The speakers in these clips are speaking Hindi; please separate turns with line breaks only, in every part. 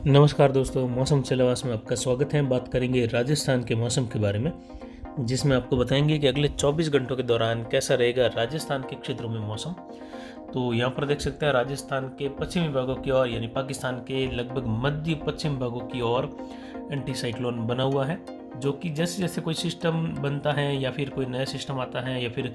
नमस्कार दोस्तों, मौसम चलवास में आपका स्वागत है। बात करेंगे राजस्थान के मौसम के बारे में, जिसमें आपको बताएंगे कि अगले 24 घंटों के दौरान कैसा रहेगा राजस्थान के क्षेत्रों में मौसम। तो यहाँ पर देख सकते हैं राजस्थान के पश्चिमी भागों की ओर यानी पाकिस्तान के लगभग मध्य पश्चिम भागों की ओर एंटी साइक्लोन बना हुआ है, जो कि जैसे जैसे कोई सिस्टम बनता है या फिर कोई नया सिस्टम आता है या फिर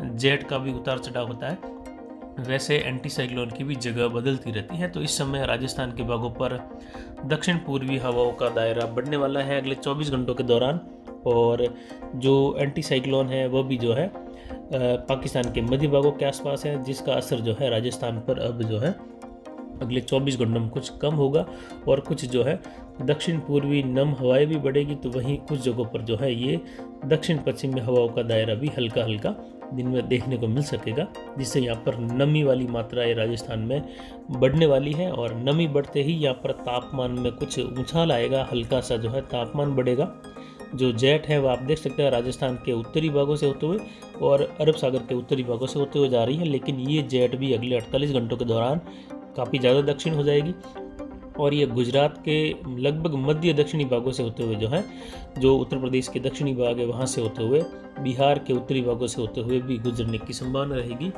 जेट का भी उतार चढ़ाव होता है, वैसे एंटी साइक्लोन की भी जगह बदलती रहती है। तो इस समय राजस्थान के भागों पर दक्षिण पूर्वी हवाओं का दायरा बढ़ने वाला है अगले 24 घंटों के दौरान। और जो एंटी साइक्लोन है वह भी जो है पाकिस्तान के मध्य भागों के आसपास है, जिसका असर जो है राजस्थान पर अब जो है अगले 24 घंटों में कुछ कम होगा। और कुछ जो है दक्षिण पूर्वी नम हवाएं भी बढ़ेगी, तो वहीं कुछ जगहों पर जो है ये दक्षिण पश्चिमी हवाओं का दायरा भी हल्का हल्का दिन में देखने को मिल सकेगा, जिससे यहाँ पर नमी वाली मात्राएं राजस्थान में बढ़ने वाली है। और नमी बढ़ते ही यहाँ पर तापमान में कुछ उछाल आएगा, हल्का सा जो है तापमान बढ़ेगा। जो जेट है वह आप देख सकते हैं राजस्थान के उत्तरी भागों से होते हुए और अरब सागर के उत्तरी भागों से होते हुए जा रही है, लेकिन ये जेट भी अगले 48 घंटों के दौरान काफ़ी ज़्यादा दक्षिण हो जाएगी और ये गुजरात के लगभग मध्य दक्षिणी भागों से होते हुए जो है, जो उत्तर प्रदेश के दक्षिणी भाग है वहाँ से होते हुए बिहार के उत्तरी भागों से होते हुए भी गुजरने की संभावना रहेगी,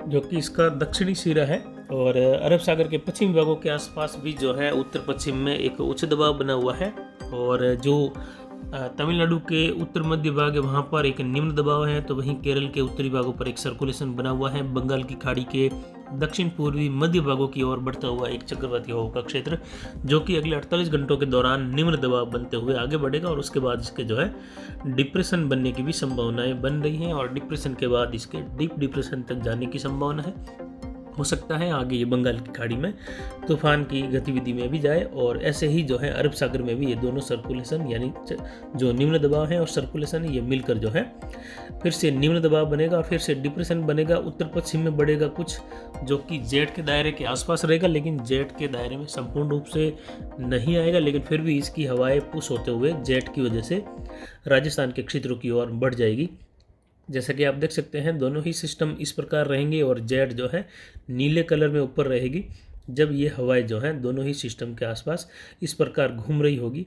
जो कि इसका दक्षिणी सिरा है। और अरब सागर के पश्चिमी भागों के आसपास भी जो है उत्तर पश्चिम में एक उच्च दबाव बना हुआ है। और जो तमिलनाडु के उत्तर मध्य भाग है वहाँ पर एक निम्न दबाव है, तो वहीं केरल के उत्तरी भागों पर एक सर्कुलेशन बना हुआ है। बंगाल की खाड़ी के दक्षिण पूर्वी मध्य भागों की ओर बढ़ता हुआ एक चक्रवाती हवा का क्षेत्र, जो कि अगले 48 घंटों के दौरान निम्न दबाव बनते हुए आगे बढ़ेगा और उसके बाद इसके जो है डिप्रेशन बनने की भी संभावनाएं बन रही हैं और डिप्रेशन के बाद इसके डीप डिप्रेशन तक जाने की संभावना है। हो सकता है आगे ये बंगाल की खाड़ी में तूफान की गतिविधि में भी जाए। और ऐसे ही जो है अरब सागर में भी ये दोनों सर्कुलेशन यानी जो निम्न दबाव है और सर्कुलेशन ये मिलकर जो है फिर से निम्न दबाव बनेगा और फिर से डिप्रेशन बनेगा। उत्तर पश्चिम में बढ़ेगा कुछ, जो कि जेट के दायरे के आसपास रहेगा, लेकिन जेट के दायरे में संपूर्ण रूप से नहीं आएगा, लेकिन फिर भी इसकी हवाएं पुश होते हुए जेट की वजह से राजस्थान के क्षेत्रों की ओर बढ़ जाएगी। जैसा कि आप देख सकते हैं दोनों ही सिस्टम इस प्रकार रहेंगे और जेट जो है नीले कलर में ऊपर रहेगी, जब ये हवाएं जो हैं दोनों ही सिस्टम के आसपास इस प्रकार घूम रही होगी।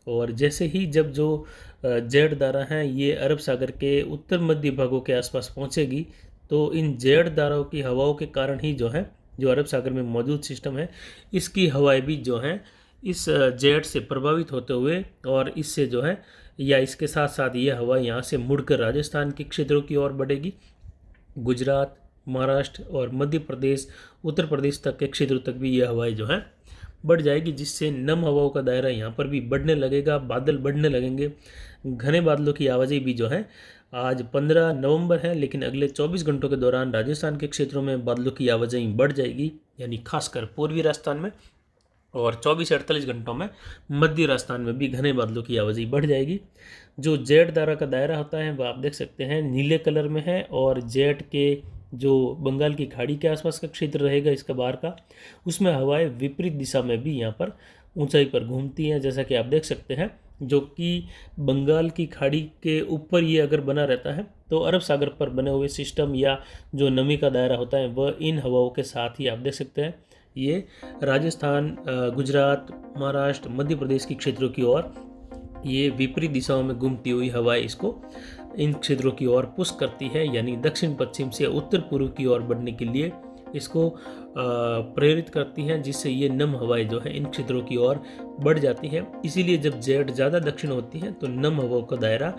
और जैसे ही जब जो जेट धारा है ये अरब सागर के उत्तर मध्य भागों के आसपास पहुंचेगी, तो इन जेट धाराओं की हवाओं के कारण ही जो है जो अरब सागर में मौजूद सिस्टम है इसकी हवाएं भी जो हैं इस जेट से प्रभावित होते हुए और इससे जो है या इसके साथ साथ ये हवा यहाँ से मुड़कर राजस्थान के क्षेत्रों की ओर बढ़ेगी। गुजरात, महाराष्ट्र और मध्य प्रदेश, उत्तर प्रदेश तक के क्षेत्रों तक भी ये हवाएं जो हैं बढ़ जाएगी, जिससे नम हवाओं का दायरा यहाँ पर भी बढ़ने लगेगा, बादल बढ़ने लगेंगे। घने बादलों की आवाजाही भी जो है आज 15 नवंबर है, लेकिन अगले 24 घंटों के दौरान राजस्थान के क्षेत्रों में बादलों की आवाजाही बढ़ जाएगी, यानी खासकर पूर्वी राजस्थान में। और 24 से 48 घंटों में मध्य राजस्थान में भी घने बादलों की आवाजाही बढ़ जाएगी। जो जेट धारा का दायरा होता है वह आप देख सकते हैं नीले कलर में है, और जेट के जो बंगाल की खाड़ी के आसपास का क्षेत्र रहेगा इसका बाहर का, उसमें हवाएं विपरीत दिशा में भी यहाँ पर ऊंचाई पर घूमती हैं, जैसा कि आप देख सकते हैं। जो कि बंगाल की खाड़ी के ऊपर ये अगर बना रहता है तो अरब सागर पर बने हुए सिस्टम या जो नमी का दायरा होता है वह इन हवाओं के साथ ही आप देख सकते हैं ये राजस्थान, गुजरात, महाराष्ट्र, मध्य प्रदेश के क्षेत्रों की ओर ये विपरीत दिशाओं में घूमती हुई हवाएं इसको इन क्षेत्रों की ओर पुश करती है, यानी दक्षिण पश्चिम से उत्तर पूर्व की ओर बढ़ने के लिए इसको प्रेरित करती हैं, जिससे ये नम हवाएं जो है इन क्षेत्रों की ओर बढ़ जाती हैं। इसीलिए जब जेट ज़्यादा दक्षिण होती है तो नम हवाओं का दायरा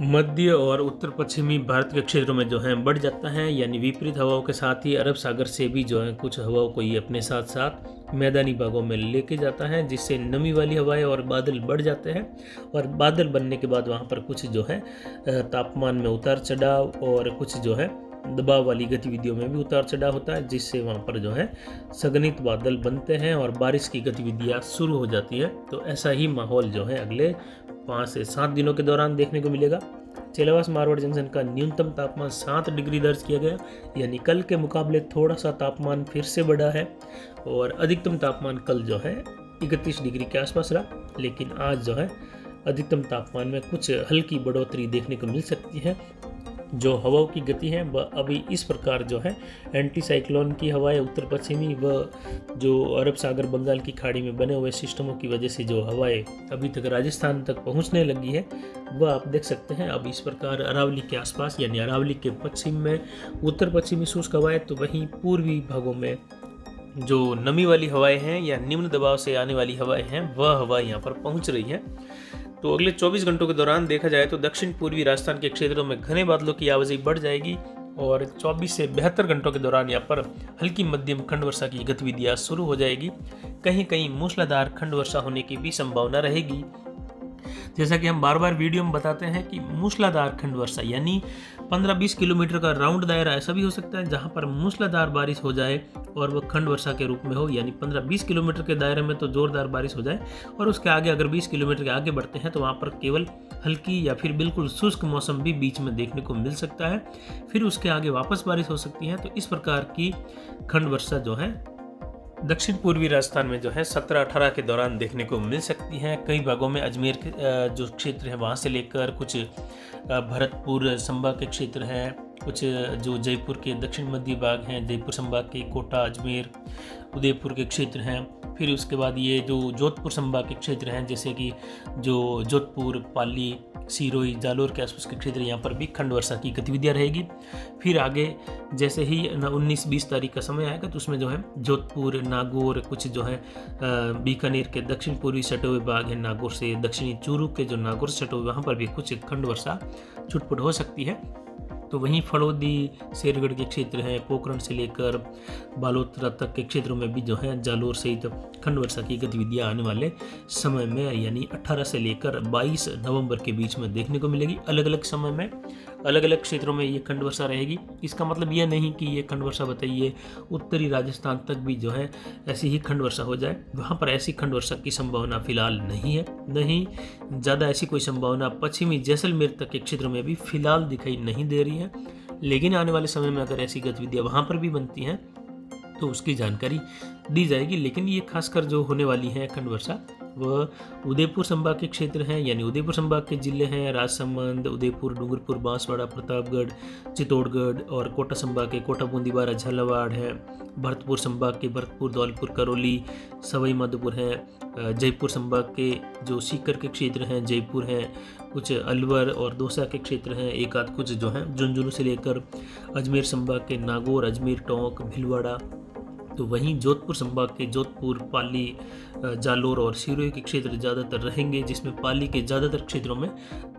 मध्य और उत्तर पश्चिमी भारत के क्षेत्रों में जो है बढ़ जाता है, यानी विपरीत हवाओं के साथ ही अरब सागर से भी जो है कुछ हवाओं को ये अपने साथ साथ मैदानी भागों में लेके जाता है, जिससे नमी वाली हवाएं और बादल बढ़ जाते हैं। और बादल बनने के बाद वहाँ पर कुछ जो है तापमान में उतार चढ़ाव और कुछ जो है दबाव वाली गतिविधियों में भी उतार चढ़ाव होता है, जिससे वहाँ पर जो है संघनित बादल बनते हैं और बारिश की गतिविधियाँ शुरू हो जाती है। तो ऐसा ही माहौल जो है अगले 5 से 7 दिनों के दौरान देखने को मिलेगा। चेलावास मारवाड़ जंक्शन का न्यूनतम तापमान 7 डिग्री दर्ज किया गया, यानी कल के मुकाबले थोड़ा सा तापमान फिर से बढ़ा है। और अधिकतम तापमान कल जो है 31 डिग्री के आसपास रहा, लेकिन आज जो है अधिकतम तापमान में कुछ हल्की बढ़ोतरी देखने को मिल सकती है। जो हवाओं की गति है वह अभी इस प्रकार जो है एंटी साइक्लोन की हवाएं उत्तर पश्चिमी व जो अरब सागर बंगाल की खाड़ी में बने हुए सिस्टमों की वजह से जो हवाएं अभी तक राजस्थान तक पहुंचने लगी है वह आप देख सकते हैं। अब इस प्रकार अरावली के आसपास यानी अरावली के पश्चिम में उत्तर पश्चिमी शुष्क हवाएं, तो वहीं पूर्वी भागों में जो नमी वाली हवाएं हैं या निम्न दबाव से आने वाली हवाएं हैं वह हवा यहाँ पर पहुँच रही है। तो अगले 24 घंटों के दौरान देखा जाए तो दक्षिण पूर्वी राजस्थान के क्षेत्रों में घने बादलों की आवाजाही बढ़ जाएगी और 24 से 72 घंटों के दौरान यहाँ पर हल्की मध्यम खंड वर्षा की गतिविधियाँ शुरू हो जाएगी। कहीं कहीं मूसलाधार खंड वर्षा होने की भी संभावना रहेगी। जैसा कि हम बार बार वीडियो में बताते हैं कि मूसलाधार खंड वर्षा यानी 15-20 किलोमीटर का राउंड दायरा ऐसा भी हो सकता है जहां पर मूसलाधार बारिश हो जाए और वह खंड वर्षा के रूप में हो, यानी 15-20 किलोमीटर के दायरे में तो जोरदार बारिश हो जाए और उसके आगे अगर 20 किलोमीटर के आगे बढ़ते हैं तो वहां पर केवल हल्की या फिर बिल्कुल शुष्क मौसम भी बीच में देखने को मिल सकता है। फिर उसके आगे वापस बारिश हो सकती है। तो इस प्रकार की खंड वर्षा जो है दक्षिण पूर्वी राजस्थान में जो है 17-18 के दौरान देखने को मिल सकती है। कई भागों में अजमेर के जो क्षेत्र है वहाँ से लेकर कुछ भरतपुर संभाग के क्षेत्र हैं, कुछ जो जयपुर के दक्षिण मध्य भाग हैं, जयपुर संभाग के कोटा, अजमेर, उदयपुर के क्षेत्र हैं। फिर उसके बाद ये जो जोधपुर संभाग के क्षेत्र हैं जैसे कि जो जोधपुर, पाली, सिरोही, जालोर के आसपास के क्षेत्र, यहाँ पर भी खंड वर्षा की गतिविधियाँ रहेगी। फिर आगे जैसे ही 19-20 तारीख का समय आएगा तो उसमें जो है जोधपुर, नागौर, कुछ जो है बीकानेर के दक्षिण पूर्वी सटे हुए भाग है, नागौर से दक्षिणी चूरू के जो नागौर सटे हुए वहाँ पर भी कुछ खंड वर्षा छुटपुट हो सकती है। तो वहीं फड़ौदी, शेरगढ़ के क्षेत्र हैं, पोखरण से लेकर बालोतरा तक के क्षेत्रों में भी जो है जालोर सहित खंड वर्षा की गतिविधियां आने वाले समय में यानी 18 से लेकर 22 नवंबर के बीच में देखने को मिलेगी। अलग अलग समय में अलग अलग क्षेत्रों में ये खंड वर्षा रहेगी। इसका मतलब यह नहीं कि ये खंड वर्षा बताइए उत्तरी राजस्थान तक भी जो है ऐसी ही खंड वर्षा हो जाए। वहाँ पर ऐसी खंड वर्षा की संभावना फिलहाल नहीं है, नहीं ज़्यादा ऐसी कोई संभावना पश्चिमी जैसलमेर तक के क्षेत्र में भी फिलहाल दिखाई नहीं दे रही है। लेकिन आने वाले समय में अगर ऐसी गतिविधियां वहां पर भी बनती हैं तो उसकी जानकारी दी जाएगी। लेकिन ये खासकर जो होने वाली है खंड वर्षा वह उदयपुर संभाग के क्षेत्र हैं, यानी उदयपुर संभाग के जिले हैं राजसमंद, उदयपुर, डूंगरपुर, बांसवाड़ा, प्रतापगढ़, चित्तौड़गढ़ और कोटा संभाग के कोटा, बूंदी, बारा, झालावाड़ है। भरतपुर संभाग के भरतपुर, धौलपुर, करौली, सवाई माधोपुर हैं। जयपुर संभाग के जो सीकर के क्षेत्र हैं जयपुर हैं, कुछ अलवर और दौसा के क्षेत्र हैं, एक आध कुछ जो हैं झुंझुनू से लेकर अजमेर संभाग के नागौर, अजमेर, टोंक, भीलवाड़ा। तो वहीं जोधपुर संभाग के जोधपुर, पाली, जालोर और सिरोही के क्षेत्र ज़्यादातर रहेंगे, जिसमें पाली के ज़्यादातर क्षेत्रों में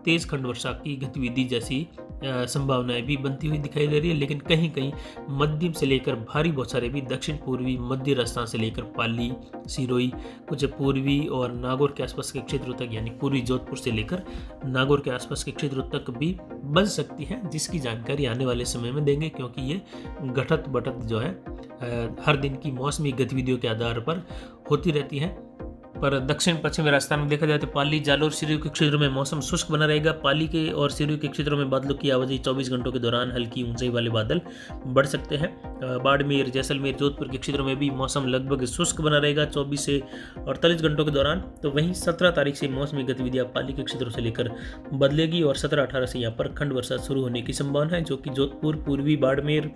तेज़ खंड वर्षा की गतिविधि जैसी संभावनाएं भी बनती हुई दिखाई दे रही है। लेकिन कहीं कहीं मध्यम से लेकर भारी बौछारें भी दक्षिण पूर्वी मध्य राजस्थान से लेकर पाली, सिरोही, कुछ पूर्वी और नागौर के आसपास के क्षेत्रों तक, यानी पूर्वी जोधपुर से लेकर नागौर के आसपास के क्षेत्रों तक भी बन सकती है, जिसकी जानकारी आने वाले समय में देंगे, क्योंकि ये घटत बढ़त जो है हर दिन की मौसमी गतिविधियों के आधार पर होती रहती है। पर दक्षिण पश्चिमी राजस्थान में देखा जाए तो पाली, जालोर, सिरोही के क्षेत्रों में मौसम शुष्क बना रहेगा। पाली के और सिरोही के क्षेत्रों में बादलों की आवाजाही 24 घंटों के दौरान हल्की ऊंचाई वाले बादल बढ़ सकते हैं। बाड़मेर, जैसलमेर, जोधपुर के क्षेत्रों में भी मौसम लगभग शुष्क बना रहेगा 24 से 48 घंटों के दौरान। तो वहीं 17 तारीख से मौसमी गतिविधियां पाली के क्षेत्रों से लेकर बदलेगी और 17-18 से यहाँ पर खंड वर्षा शुरू होने की संभावना है, जो कि जोधपुर, पूर्वी बाड़मेर,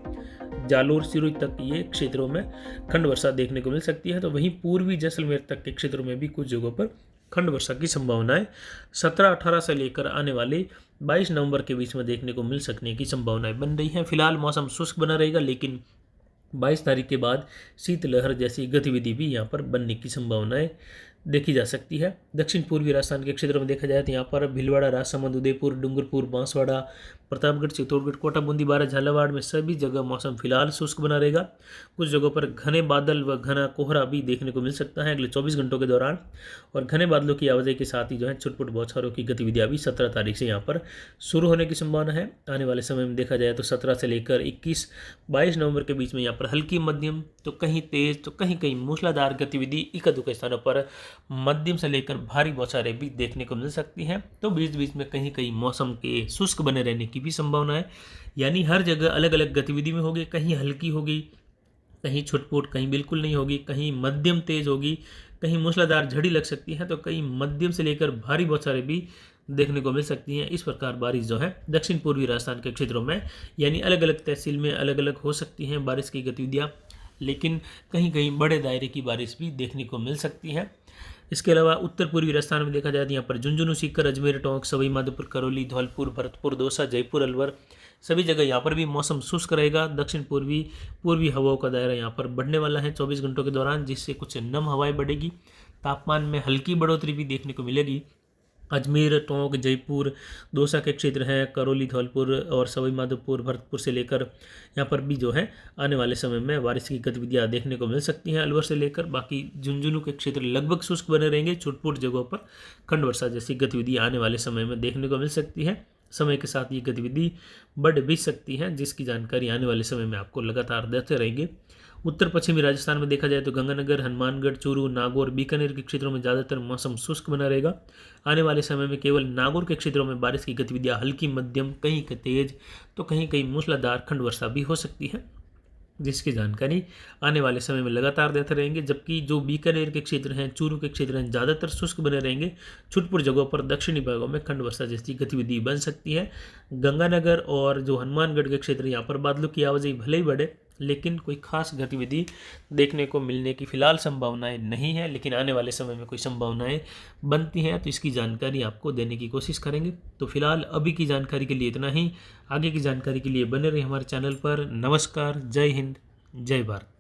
जालोर, सिरोही तक ये क्षेत्रों में खंड वर्षा देखने को मिल सकती है। तो वहीं पूर्वी जैसलमेर तक के क्षेत्रों में भी कुछ जगहों पर खंड वर्षा की संभावनाएं 17-18 से लेकर आने वाले 22 नवंबर के बीच में देखने को मिल सकने की संभावनाएं बन रही हैं। फिलहाल मौसम शुष्क बना रहेगा, लेकिन 22 तारीख के बाद शीतलहर जैसी गतिविधि भी यहाँ पर बनने की संभावनाएं देखी जा सकती है। दक्षिण पूर्वी राजस्थान के क्षेत्रों में देखा जाए तो यहाँ पर भीलवाड़ा, राजसमंद, उदयपुर, डूंगरपुर, बांसवाड़ा, प्रतापगढ़, चित्तौड़गढ़, कोटा, बूंदी, बारा, झालावाड़ में सभी जगह मौसम फिलहाल शुष्क बना रहेगा। कुछ जगहों पर घने बादल व घना कोहरा भी देखने को मिल सकता है अगले 24 घंटों के दौरान, और घने बादलों की आवाजाही के साथ ही जो है छुटपुट बौछारों की गतिविधियां भी 17 तारीख से यहाँ पर शुरू होने की संभावना है। आने वाले समय में देखा जाए तो 17 से लेकर 21-22 नवंबर के बीच में यहाँ पर हल्की मध्यम तो कहीं तेज तो कहीं कहीं मूसलाधार गतिविधि एक-दो स्थानों पर मध्यम से लेकर भारी बौछारें भी देखने को मिल सकती हैं। तो बीच बीच में कहीं कहीं मौसम के शुष्क बने रहने की भी संभावना है, यानी हर जगह अलग अलग गतिविधि में होगी। कहीं हल्की होगी, कहीं छुटपुट, कहीं बिल्कुल नहीं होगी, कहीं मध्यम तेज होगी, कहीं मूसलाधार झड़ी लग सकती है, तो कहीं मध्यम से लेकर भारी बौछारें भी देखने को मिल सकती हैं। इस प्रकार बारिश जो है दक्षिण पूर्वी राजस्थान के क्षेत्रों में यानी अलग अलग तहसील में अलग अलग हो सकती हैं बारिश की गतिविधियाँ, लेकिन कहीं कहीं बड़े दायरे की बारिश भी देखने को मिल सकती है। इसके अलावा उत्तर पूर्वी राजस्थान में देखा जाए तो यहाँ पर झुंझुनू, सीकर, अजमेर, टोंक, सवाई माधोपुर, करौली, धौलपुर, भरतपुर, दौसा, जयपुर, अलवर सभी जगह यहाँ पर भी मौसम शुष्क रहेगा। दक्षिण पूर्वी हवाओं का दायरा यहाँ पर बढ़ने वाला है 24 घंटों के दौरान, जिससे कुछ नम हवाएं बढ़ेगी। तापमान में हल्की बढ़ोतरी भी देखने को मिलेगी। अजमेर, टोंक, जयपुर, दौसा के क्षेत्र हैं, करौली, धौलपुर और सवाई माधोपुर, भरतपुर से लेकर यहाँ पर भी जो है आने वाले समय में बारिश की गतिविधियाँ देखने को मिल सकती हैं। अलवर से लेकर बाकी झुंझुनू के क्षेत्र लगभग शुष्क बने रहेंगे। छुटपुट जगहों पर खंड वर्षा जैसी गतिविधि आने वाले समय में देखने को मिल सकती है। समय के साथ ये गतिविधि बढ़ भी सकती है, जिसकी जानकारी आने वाले समय में आपको लगातार देते रहेंगे। उत्तर पश्चिमी राजस्थान में देखा जाए तो गंगानगर, हनुमानगढ़, चूरू, नागौर, बीकानेर के क्षेत्रों में ज़्यादातर मौसम शुष्क बना रहेगा। आने वाले समय में केवल नागौर के क्षेत्रों में बारिश की गतिविधियाँ हल्की मध्यम, कहीं तेज तो कहीं कहीं मूसलाधार खंड वर्षा भी हो सकती है, जिसकी जानकारी आने वाले समय में लगातार देते रहेंगे। जबकि जो बीकानेर के क्षेत्र हैं, चूरू के क्षेत्र हैं, ज़्यादातर शुष्क बने रहेंगे। छुटपुट जगहों पर दक्षिणी भागों में खंड वर्षा जैसी गतिविधि बन सकती है। गंगानगर और जो हनुमानगढ़ के क्षेत्र, यहाँ पर बादलों की आवाजाही भले ही बढ़े, लेकिन कोई खास गतिविधि देखने को मिलने की फिलहाल संभावनाएं नहीं है, लेकिन आने वाले समय में कोई संभावनाएं बनती हैं तो इसकी जानकारी आपको देने की कोशिश करेंगे। तो फिलहाल अभी की जानकारी के लिए इतना ही। आगे की जानकारी के लिए बने रहिए हमारे चैनल पर। नमस्कार, जय हिंद, जय भारत।